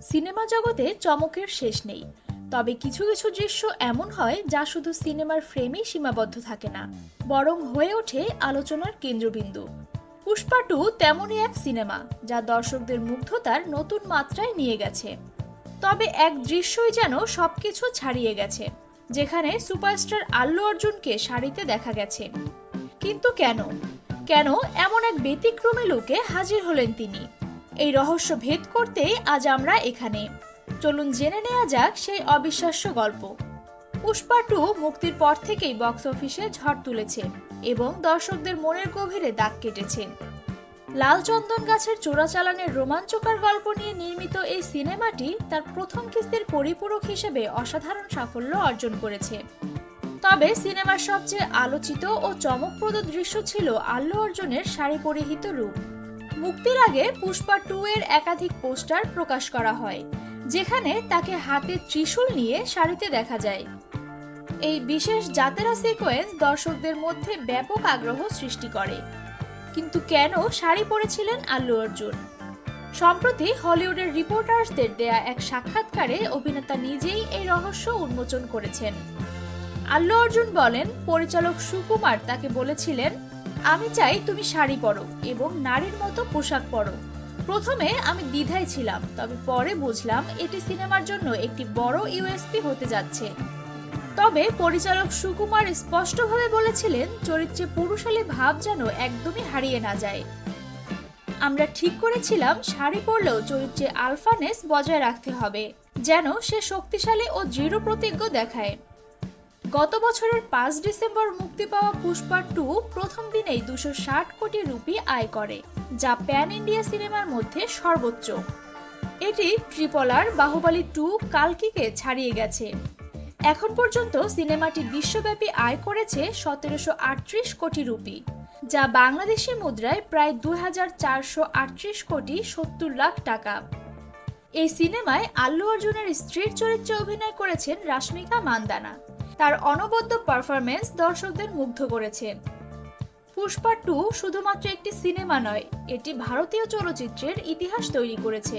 Cinema জগতে চমকের শেষ নেই, তবে কিছু কিছু দৃশ্য এমন হয় যা শুধু সিনেমার ফ্রেমেই সীমাবদ্ধ থাকে না, বরং হয়ে ওঠে আলোচনার কেন্দ্রবিন্দু। পুষ্পা টু তেমনই এক সিনেমা যা দর্শকদের মুগ্ধতার নতুন মাত্রায় নিয়ে গেছে। তবে এক দৃশ্যই যেন সবকিছু ছাড়িয়ে গেছে, যেখানে সুপারস্টার আল্লু অর্জুনকে শাড়িতে দেখা গেছে। কিন্তু কেন কেন এমন এক ব্যতিক্রমী লুকে হাজির হলেন তিনি? এই রহস্য ভেদ করতেই আজ আমরা এখানে। চলুন জেনে নেওয়া যাক সেই অবিশ্বাস্য গল্প। পুষ্পা টু মুক্তির পর থেকেই বক্স অফিসে ঝড় তুলেছে এবং দর্শকদের মনের গভীরে দাগ কেটেছে। লাল চন্দন গাছের চোরাচালানের রোমাঞ্চকর গল্প নিয়ে নির্মিত এই সিনেমাটি তার প্রথম কিস্তির পরিপূরক হিসেবে অসাধারণ সাফল্য অর্জন করেছে। তবে সিনেমার সবচেয়ে আলোচিত ও চমকপ্রদ দৃশ্য ছিল আল্লু অর্জুনের শাড়ি পরিহিত রূপ। মুক্তির আগে পুষ্পা টু এর একাধিক পোস্টার প্রকাশ করা হয়, যেখানে তাকে হাতে ত্রিশূল নিয়ে শাড়িতে দেখা যায়। এই বিশেষ যাত্রা সিকোয়েন্স দর্শকদের মধ্যে ব্যাপক আগ্রহ সৃষ্টি করে। কিন্তু কেন শাড়ি পরেছিলেন আল্লু অর্জুন? সম্প্রতি হলিউডের রিপোর্টার্সদের দেয়া এক সাক্ষাৎকারে অভিনেতা নিজেই এই রহস্য উন্মোচন করেছেন। আল্লু অর্জুন বলেন, পরিচালক সুকুমার তাকে বলেছিলেন, আমি চাই তুমি শাড়ি পরো এবং নারীর মতো পোশাক পরো। প্রথমে আমি দ্বিধায় ছিলাম, তবে পরে বুঝলাম এটি সিনেমার জন্য একটি বড় ইউএসপি হতে যাচ্ছে। তবে পরিচালক সুকুমার স্পষ্টভাবে বলেছিলেন, চরিত্রে পুরুষালী ভাব যেন একদমই হারিয়ে না যায়। আমরা ঠিক করেছিলাম শাড়ি পরলেও চরিত্রে আলফানেস বজায় রাখতে হবে, যেন সে শক্তিশালী ও দৃঢ় প্রতিজ্ঞ দেখায়। গত বছরের 5 ডিসেম্বর মুক্তি পাওয়া পুষ্পা টু প্রথম দিনেই 260 কোটি রুপি আয় করে, যা প্যান ইন্ডিয়া সিনেমার মধ্যে সর্বোচ্চ। এটি ট্রিপল আর, বাহুবলী 2, কালকিকে ছাড়িয়ে গেছে। এখন পর্যন্ত সিনেমাটি বিশ্বব্যাপী আয় করেছে 1738 কোটি রুপি, যা বাংলাদেশি মুদ্রায় প্রায় 2438 কোটি 70 লাখ টাকা। এই সিনেমায় আল্লু অর্জুনের স্ত্রীর চরিত্রে অভিনয় করেছেন রাশমিকা মান্দানা। তার অনবদ্য পারফরমেন্স দর্শকদের মুগ্ধ করেছে। পুষ্পা টু শুধুমাত্র একটি সিনেমা নয়, এটি ভারতীয় চলচ্চিত্রের ইতিহাস তৈরি করেছে।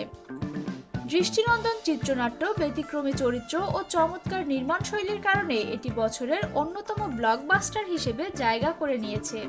দৃষ্টিনন্দন চিত্রনাট্য, ব্যতিক্রমী চরিত্র ও চমৎকার নির্মাণ শৈলীর কারণে এটি বছরের অন্যতম ব্লকবাস্টার হিসেবে জায়গা করে নিয়েছে।